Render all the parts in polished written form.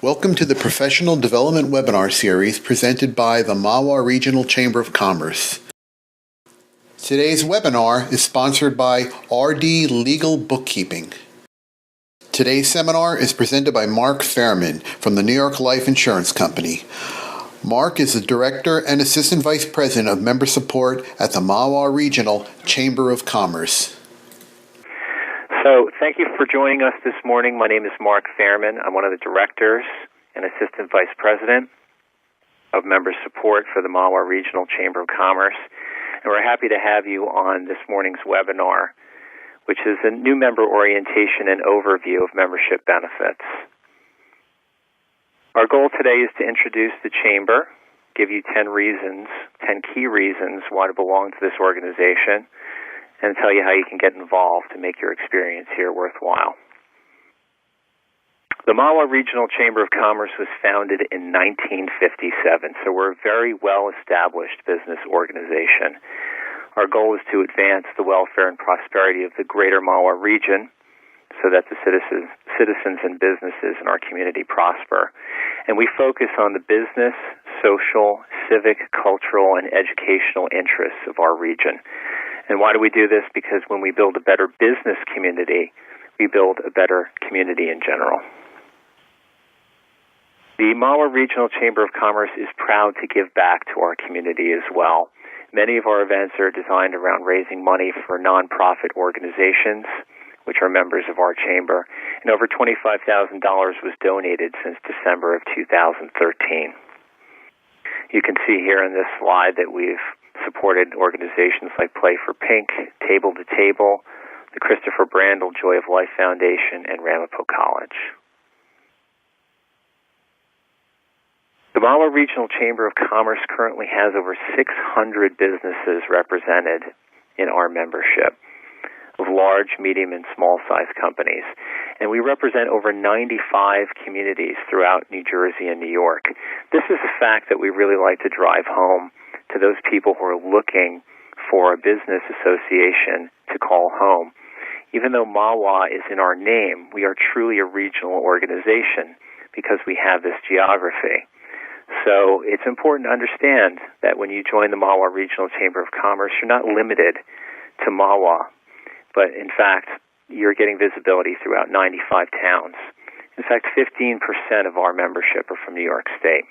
Welcome to the Professional Development Webinar Series presented by the Mahwah Regional Chamber of Commerce. Today's webinar is sponsored by RD Legal Bookkeeping. Today's seminar is presented by Mark Fairman from the New York Life Insurance Company. Mark is the Director and Assistant Vice President of Member Support at the Mahwah Regional Chamber of Commerce. So thank you for joining us this morning. My name is Mark Fairman. I'm one of the Directors and Assistant Vice President of Member Support for the Mahwah Regional Chamber of Commerce. And we're happy to have you on this morning's webinar, which is a new member orientation and overview of membership benefits. Our goal today is to introduce the Chamber, give you 10 key reasons why to belong to this organization, and tell you how you can get involved to make your experience here worthwhile. The Mahwah Regional Chamber of Commerce was founded in 1957, so we're a very well-established business organization. Our goal is to advance the welfare and prosperity of the greater Mahwah region so that the citizens and businesses in our community prosper. And we focus on the business, social, civic, cultural, and educational interests of our region. And why do we do this? Because when we build a better business community, we build a better community in general. The Mahwah Regional Chamber of Commerce is proud to give back to our community as well. Many of our events are designed around raising money for nonprofit organizations, which are members of our chamber, and over $25,000 was donated since December of 2013. You can see here in this slide that we've supported organizations like Play for Pink, Table to Table, the Christopher Brandel Joy of Life Foundation, and Ramapo College. The Mahwah Regional Chamber of Commerce currently has over 600 businesses represented in our membership of large, medium, and small-sized companies. And we represent over 95 communities throughout New Jersey and New York. This is a fact that we really like to drive home to those people who are looking for a business association to call home. Even though Mahwah is in our name, we are truly a regional organization because we have this geography. So it's important to understand that when you join the Mahwah Regional Chamber of Commerce, you're not limited to Mahwah, but in fact, you're getting visibility throughout 95 towns. In fact, 15% of our membership are from New York State.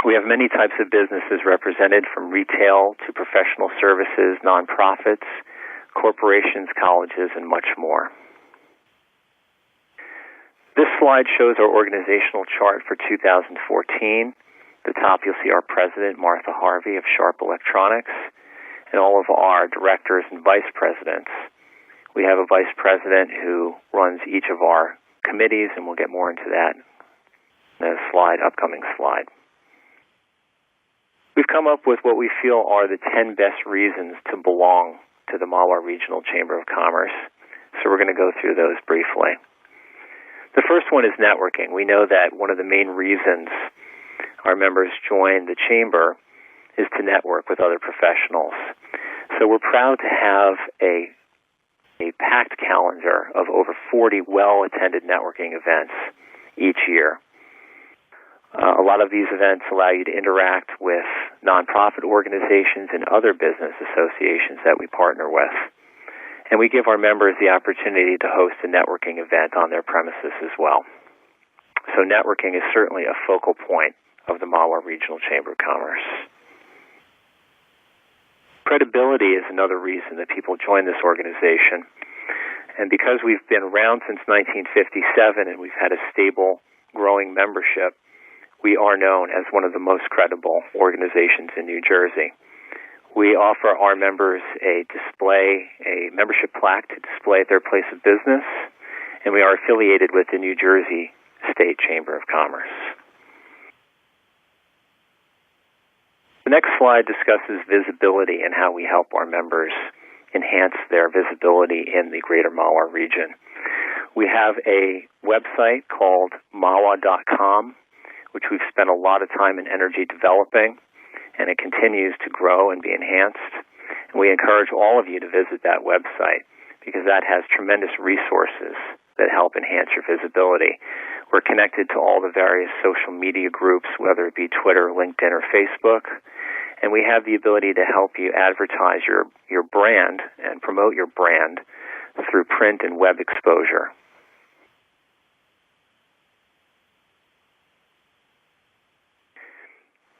We have many types of businesses represented, from retail to professional services, nonprofits, corporations, colleges, and much more. This slide shows our organizational chart for 2014. At the top, you'll see our president, Martha Harvey of Sharp Electronics, and all of our directors and vice presidents. We have a vice president who runs each of our committees, and we'll get more into that in a upcoming slide. We've come up with what we feel are the 10 best reasons to belong to the Mahwah Regional Chamber of Commerce. So we're going to go through those briefly. The first one is networking. We know that one of the main reasons our members join the chamber is to network with other professionals. So we're proud to have a packed calendar of over 40 well-attended networking events each year. A lot of these events allow you to interact with nonprofit organizations and other business associations that we partner with. And we give our members the opportunity to host a networking event on their premises as well. So networking is certainly a focal point of the Mahwah Regional Chamber of Commerce. Credibility is another reason that people join this organization. And because we've been around since 1957 and we've had a stable, growing membership, we are known as one of the most credible organizations in New Jersey. We offer our members a membership plaque to display at their place of business, and we are affiliated with the New Jersey State Chamber of Commerce. The next slide discusses visibility and how we help our members enhance their visibility in the greater Mahwah region. We have a website called mahwah.com, which we've spent a lot of time and energy developing, and it continues to grow and be enhanced. And we encourage all of you to visit that website because that has tremendous resources that help enhance your visibility. We're connected to all the various social media groups, whether it be Twitter, LinkedIn, or Facebook. And we have the ability to help you advertise your brand and promote your brand through print and web exposure.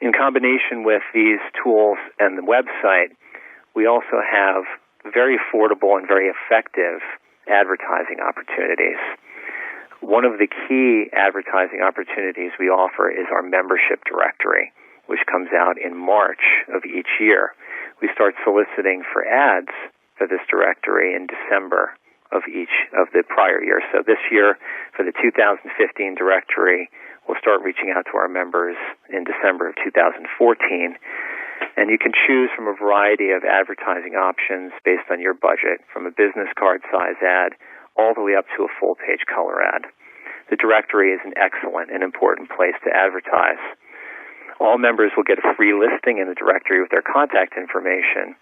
In combination with these tools and the website, we also have very affordable and very effective advertising opportunities. One of the key advertising opportunities we offer is our membership directory, which comes out in March of each year. We start soliciting for ads for this directory in December of each of the prior year. So this year, for the 2015 directory, we'll start reaching out to our members in December of 2014. And you can choose from a variety of advertising options based on your budget, from a business card size ad all the way up to a full-page color ad. The directory is an excellent and important place to advertise. All members will get a free listing in the directory with their contact information,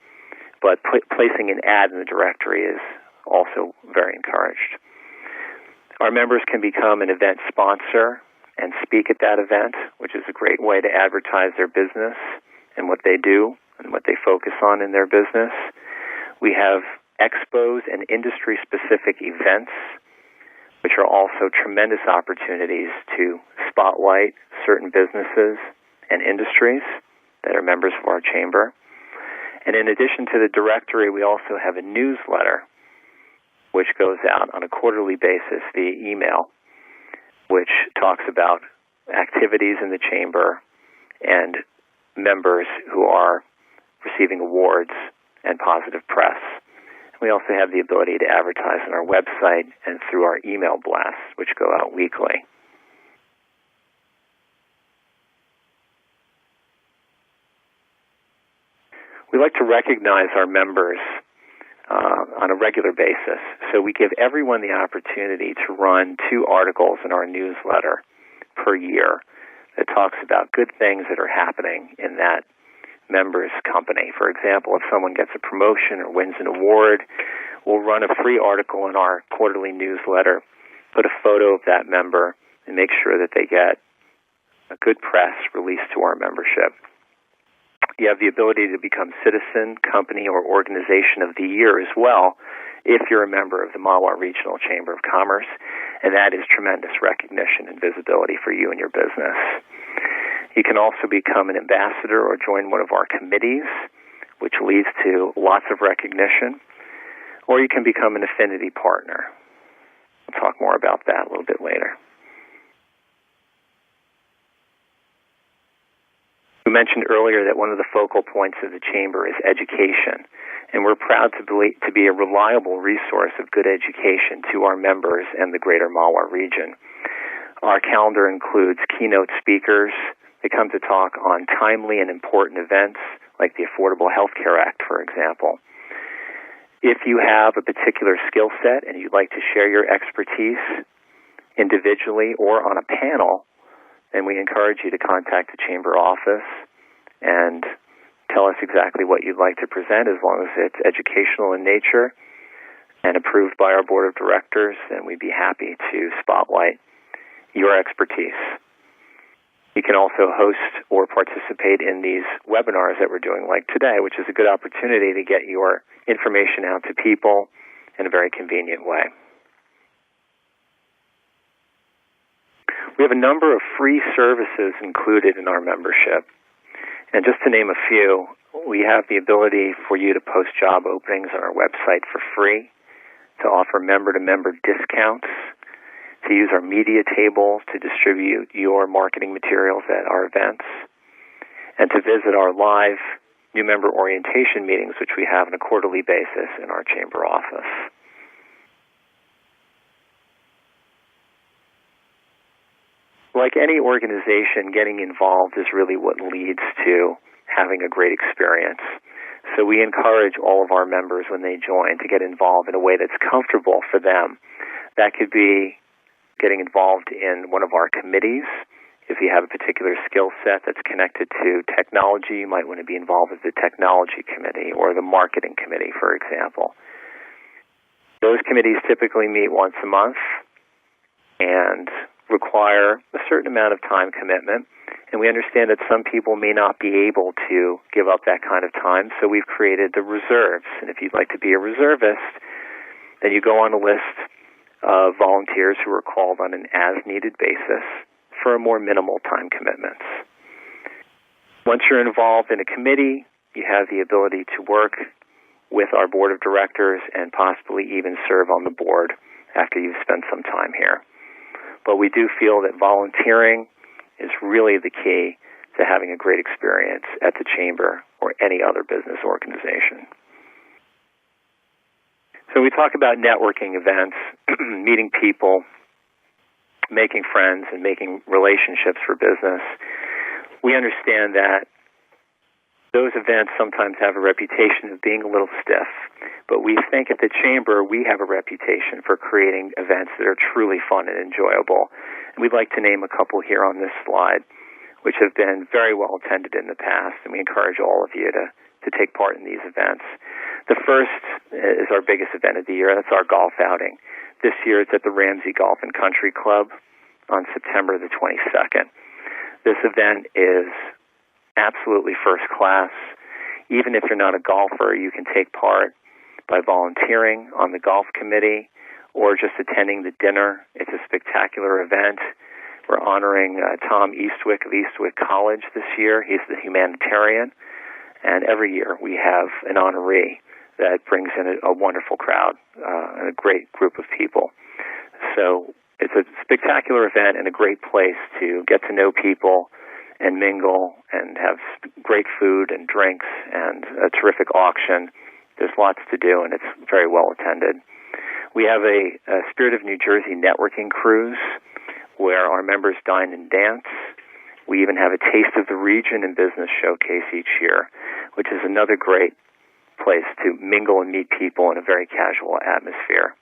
but placing an ad in the directory is also very encouraged. Our members can become an event sponsor and speak at that event, which is a great way to advertise their business and what they do and what they focus on in their business. We have expos and industry-specific events, which are also tremendous opportunities to spotlight certain businesses and industries that are members of our chamber. And in addition to the directory, we also have a newsletter which goes out on a quarterly basis via email, which talks about activities in the chamber and members who are receiving awards and positive press. We also have the ability to advertise on our website and through our email blasts, which go out weekly. We like to recognize our members on a regular basis. So we give everyone the opportunity to run 2 articles in our newsletter per year that talks about good things that are happening in that member's company. For example, if someone gets a promotion or wins an award, we'll run a free article in our quarterly newsletter, put a photo of that member, and make sure that they get a good press released to our membership. You have the ability to become Citizen, Company, or Organization of the Year as well if you're a member of the Mahwah Regional Chamber of Commerce, and that is tremendous recognition and visibility for you and your business. You can also become an ambassador or join one of our committees, which leads to lots of recognition, or you can become an affinity partner. We'll talk more about that a little bit later. We mentioned earlier that one of the focal points of the chamber is education, and we're proud to be a reliable resource of good education to our members and the greater Mahwah region. Our calendar includes keynote speakers. They come to talk on timely and important events like the Affordable Health Care Act, for example. If you have a particular skill set and you'd like to share your expertise individually or on a panel, then we encourage you to contact the chamber office and tell us exactly what you'd like to present, as long as it's educational in nature and approved by our board of directors, and we'd be happy to spotlight your expertise. You can also host or participate in these webinars that we're doing like today, which is a good opportunity to get your information out to people in a very convenient way. We have a number of free services included in our membership. And just to name a few, we have the ability for you to post job openings on our website for free, to offer member-to-member discounts, to use our media tables to distribute your marketing materials at our events, and to visit our live new member orientation meetings, which we have on a quarterly basis in our chamber office. Like any organization, getting involved is really what leads to having a great experience. So we encourage all of our members when they join to get involved in a way that's comfortable for them. That could be getting involved in one of our committees. If you have a particular skill set that's connected to technology, you might want to be involved with the technology committee or the marketing committee, for example. Those committees typically meet once a month, and require a certain amount of time commitment, and we understand that some people may not be able to give up that kind of time, so we've created the reserves. And if you'd like to be a reservist, then you go on a list of volunteers who are called on an as-needed basis for a more minimal time commitments. Once you're involved in a committee, you have the ability to work with our board of directors and possibly even serve on the board after you've spent some time here. But we do feel that volunteering is really the key to having a great experience at the Chamber or any other business organization. So we talk about networking events, meeting people, making friends, and making relationships for business. We understand that those events sometimes have a reputation of being a little stiff, but we think at the Chamber we have a reputation for creating events that are truly fun and enjoyable. And we'd like to name a couple here on this slide, which have been very well attended in the past, and we encourage all of you to take part in these events. The first is our biggest event of the year, and that's our golf outing. This year it's at the Ramsey Golf and Country Club on September the 22nd. This event is absolutely first class. Even if you're not a golfer, you can take part by volunteering on the golf committee or just attending the dinner. It's a spectacular event. We're honoring Tom Eastwick of Eastwick College this year. He's the humanitarian. And every year we have an honoree that brings in a wonderful crowd and a great group of people. So it's a spectacular event and a great place to get to know people and mingle and have great food and drinks and a terrific auction. There's lots to do, and it's very well attended. We have a Spirit of New Jersey networking cruise where our members dine and dance. We even have a Taste of the Region and Business Showcase each year, which is another great place to mingle and meet people in a very casual atmosphere.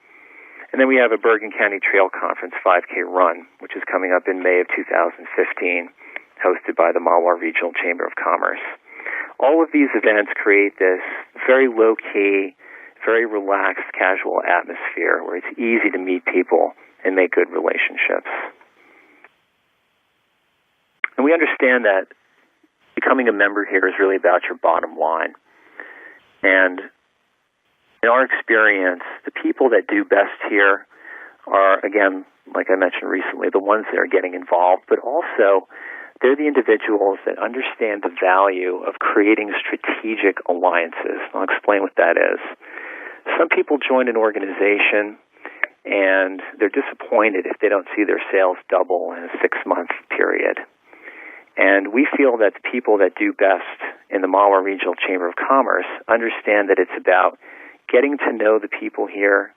And then we have a Bergen County Trail Conference 5K run, which is coming up in May of 2015, hosted by the Mahwah Regional Chamber of Commerce. All of these events create this very low-key, very relaxed, casual atmosphere where it's easy to meet people and make good relationships. And we understand that becoming a member here is really about your bottom line. And in our experience, the people that do best here are, again, like I mentioned recently, the ones that are getting involved, but also they're the individuals that understand the value of creating strategic alliances. I'll explain what that is. Some people join an organization and they're disappointed if they don't see their sales double in a 6-month period. And we feel that the people that do best in the Mahwah Regional Chamber of Commerce understand that it's about getting to know the people here,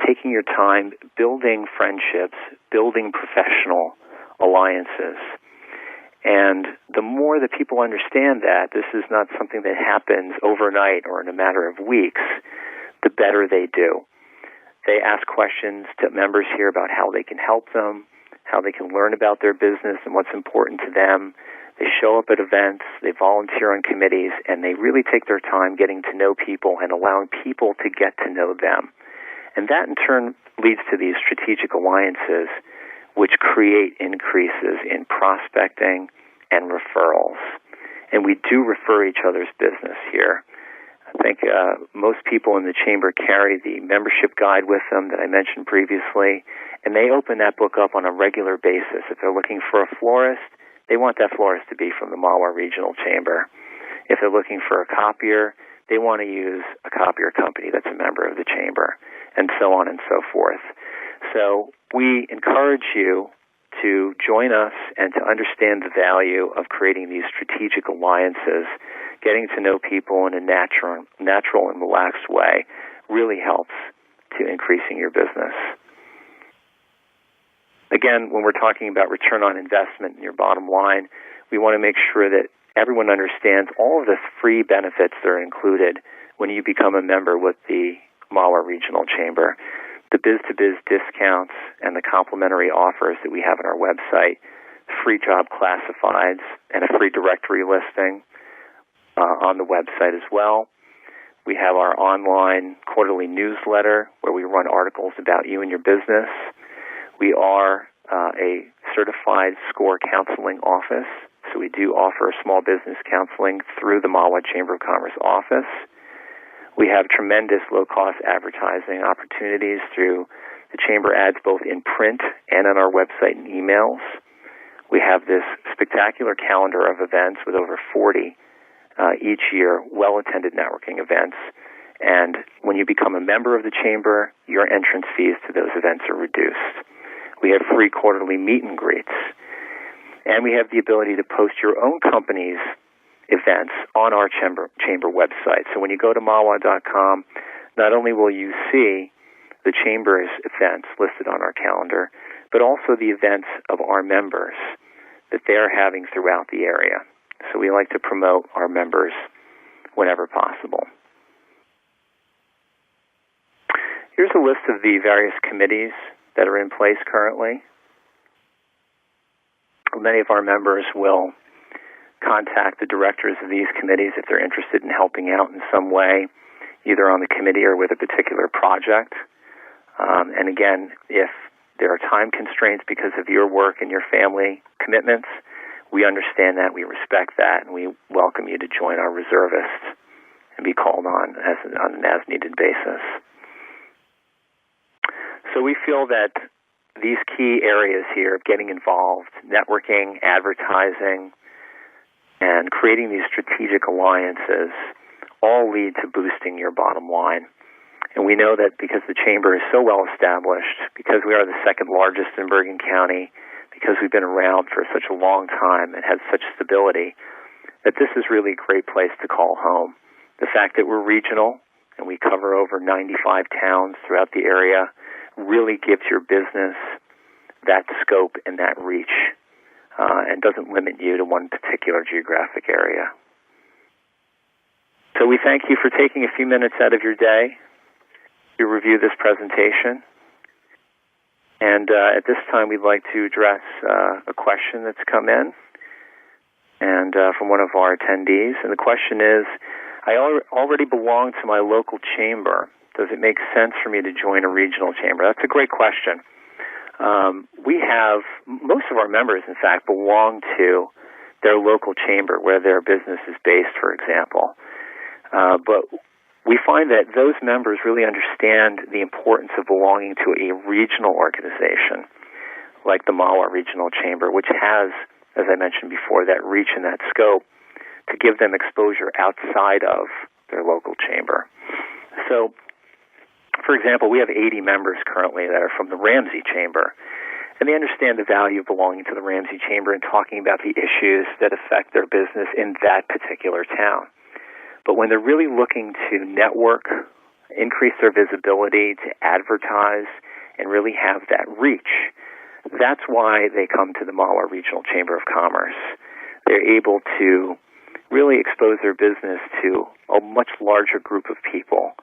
taking your time, building friendships, building professional alliances. And the more that people understand that this is not something that happens overnight or in a matter of weeks, the better they do. They ask questions to members here about how they can help them, how they can learn about their business and what's important to them. They show up at events, they volunteer on committees, and they really take their time getting to know people and allowing people to get to know them. And that in turn leads to these strategic alliances, which create increases in prospecting and referrals. And we do refer each other's business here. I think most people in the Chamber carry the membership guide with them that I mentioned previously, and they open that book up on a regular basis. If they're looking for a florist, they want that florist to be from the Mahwah Regional Chamber. If they're looking for a copier, they want to use a copier company that's a member of the Chamber, and so on and so forth. So we encourage you to join us and to understand the value of creating these strategic alliances. Getting to know people in a natural and relaxed way really helps to increasing your business. Again, when we're talking about return on investment in your bottom line, we want to make sure that everyone understands all of the free benefits that are included when you become a member with the Mahwah Regional Chamber. The biz-to-biz discounts and the complimentary offers that we have on our website, free job classifieds, and a free directory listing on the website as well. We have our online quarterly newsletter where we run articles about you and your business. We are a certified SCORE counseling office. So we do offer small business counseling through the Mahwah Chamber of Commerce office. We have tremendous low-cost advertising opportunities through the Chamber ads both in print and on our website and emails. We have this spectacular calendar of events with over 40 each year, well-attended networking events. And when you become a member of the Chamber, your entrance fees to those events are reduced. We have free quarterly meet and greets. And we have the ability to post your own company's events on our chamber website. So when you go to mahwah.com, not only will you see the Chamber's events listed on our calendar, but also the events of our members that they're having throughout the area. So we like to promote our members whenever possible. Here's a list of the various committees that are in place currently. Many of our members will contact the directors of these committees if they're interested in helping out in some way, either on the committee or with a particular project. And again, if there are time constraints because of your work and your family commitments, we understand that, we respect that, and we welcome you to join our reservists and be called on an as-needed basis. So we feel that these key areas here of getting involved, networking, advertising, and creating these strategic alliances all lead to boosting your bottom line. And we know that because the Chamber is so well established, because we are the second largest in Bergen County, because we've been around for such a long time and have such stability, that this is really a great place to call home. The fact that we're regional and we cover over 95 towns throughout the area really gives your business that scope and that reach, and doesn't limit you to one particular geographic area. So we thank you for taking a few minutes out of your day to review this presentation. And at this time, we'd like to address a question that's come in and from one of our attendees. And the question is, I already belong to my local chamber. Does it make sense for me to join a regional chamber? That's a great question. Most of our members, in fact, belong to their local chamber where their business is based, for example. But we find that those members really understand the importance of belonging to a regional organization like the Mahwah Regional Chamber, which has, as I mentioned before, that reach and that scope to give them exposure outside of their local chamber. So, for example, we have 80 members currently that are from the Ramsey Chamber, and they understand the value of belonging to the Ramsey Chamber and talking about the issues that affect their business in that particular town. But when they're really looking to network, increase their visibility, to advertise, and really have that reach, that's why they come to the Mahwah Regional Chamber of Commerce. They're able to really expose their business to a much larger group of people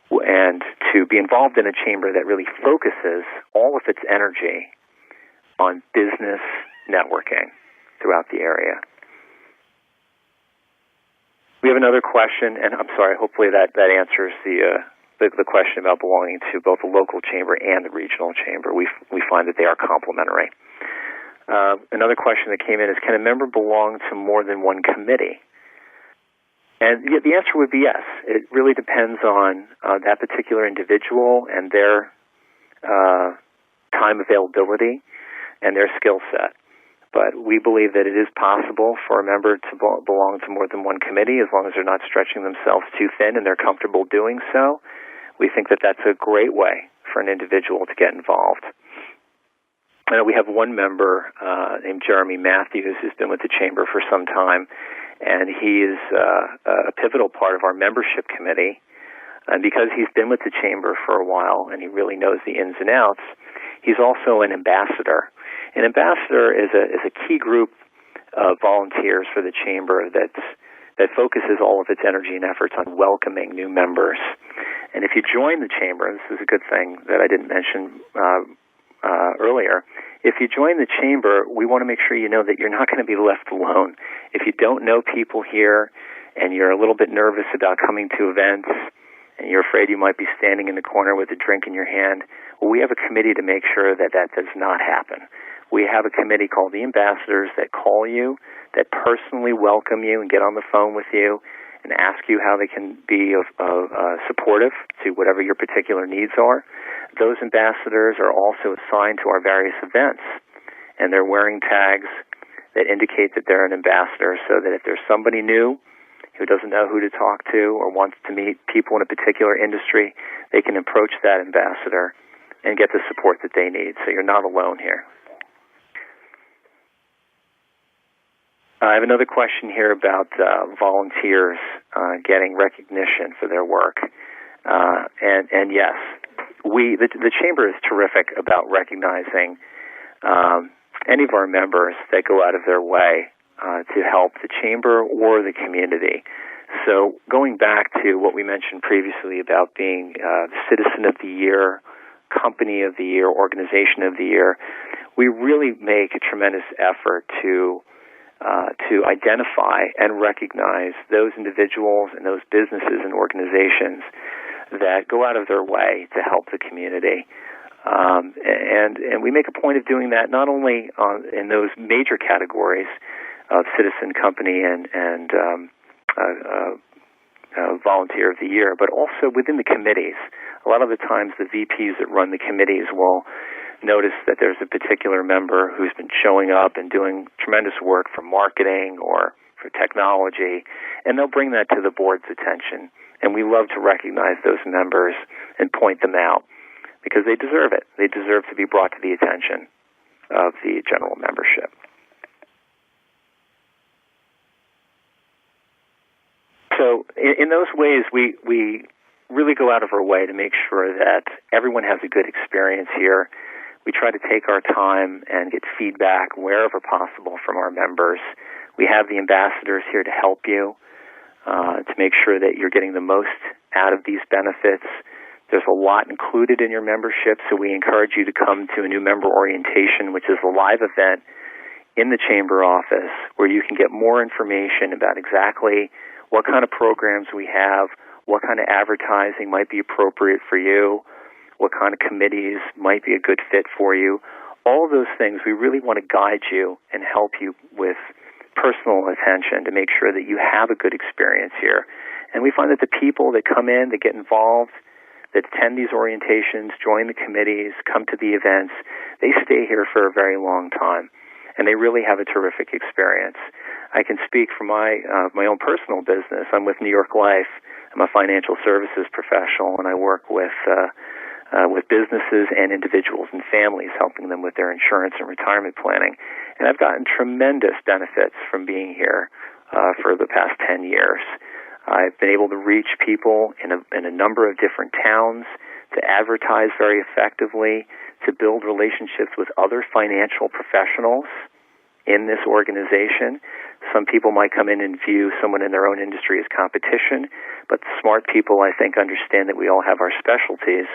and to be involved in a chamber that really focuses all of its energy on business networking throughout the area. We have another question, and I'm sorry, hopefully that answers the question about belonging to both the local chamber and the regional chamber. We find that they are complementary. Another question that came in is, can a member belong to more than one committee? And the answer would be yes. It really depends on that particular individual and their time availability and their skill set. But we believe that it is possible for a member to belong to more than one committee as long as they're not stretching themselves too thin and they're comfortable doing so. We think that that's a great way for an individual to get involved. We have one member named Jeremy Matthews who's been with the Chamber for some time, and he is a pivotal part of our membership committee. And because he's been with the Chamber for a while and he really knows the ins and outs, he's also an ambassador. An ambassador is a key group of volunteers for the Chamber that focuses all of its energy and efforts on welcoming new members. And if you join the Chamber, and this is a good thing that I didn't mention earlier, if you join the Chamber, we want to make sure you know that you're not going to be left alone. If you don't know people here and you're a little bit nervous about coming to events and you're afraid you might be standing in the corner with a drink in your hand, Well, we have a committee to make sure that that does not happen. We have a committee called the ambassadors that call you, that personally welcome you and get on the phone with you and ask you how they can be supportive to whatever your particular needs are. Those ambassadors are also assigned to our various events, and they're wearing tags that indicate that they're an ambassador, so that if there's somebody new who doesn't know who to talk to or wants to meet people in a particular industry, they can approach that ambassador and get the support that they need. So you're not alone here. I have another question here about volunteers getting recognition for their work. And yes, the Chamber is terrific about recognizing any of our members that go out of their way to help the Chamber or the community. So going back to what we mentioned previously about being Citizen of the Year, Company of the Year, Organization of the Year, we really make a tremendous effort to identify and recognize those individuals and those businesses and organizations that go out of their way to help the community. And we make a point of doing that not only in those major categories of Citizen, Company, and Volunteer of the Year, but also within the committees. A lot of the times the VPs that run the committees will notice that there's a particular member who's been showing up and doing tremendous work for marketing or for technology, and they'll bring that to the board's attention. And we love to recognize those members and point them out because they deserve it. They deserve to be brought to the attention of the general membership. So in those ways, we really go out of our way to make sure that everyone has a good experience here. We try to take our time and get feedback wherever possible from our members. We have the ambassadors here to help you, to make sure that you're getting the most out of these benefits. There's a lot included in your membership, so we encourage you to come to a new member orientation, which is a live event in the Chamber office where you can get more information about exactly what kind of programs we have, what kind of advertising might be appropriate for you, what kind of committees might be a good fit for you. All of those things, we really want to guide you and help you with personal attention to make sure that you have a good experience here. And we find that the people that come in, that get involved, that attend these orientations, join the committees, come to the events, they stay here for a very long time. And they really have a terrific experience. I can speak for my own personal business. I'm with New York Life. I'm a financial services professional, and I work with businesses and individuals and families, helping them with their insurance and retirement planning. And I've gotten tremendous benefits from being here for the past 10 years. I've been able to reach people in a number of different towns, to advertise very effectively, to build relationships with other financial professionals in this organization. Some people might come in and view someone in their own industry as competition, but the smart people, I think, understand that we all have our specialties,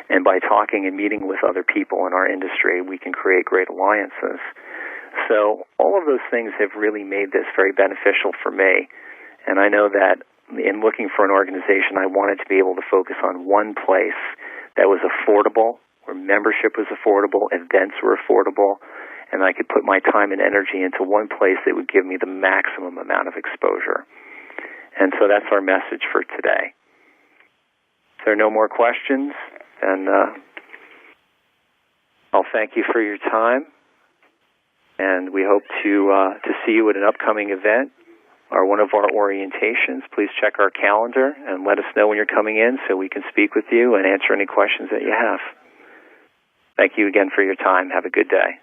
and by talking and meeting with other people in our industry, we can create great alliances. So all of those things have really made this very beneficial for me, and I know that in looking for an organization, I wanted to be able to focus on one place that was affordable, where membership was affordable, events were affordable, and I could put my time and energy into one place that would give me the maximum amount of exposure. And so that's our message for today. If there are no more questions, then I'll thank you for your time, and we hope to see you at an upcoming event or one of our orientations. Please check our calendar and let us know when you're coming in so we can speak with you and answer any questions that you have. Thank you again for your time. Have a good day.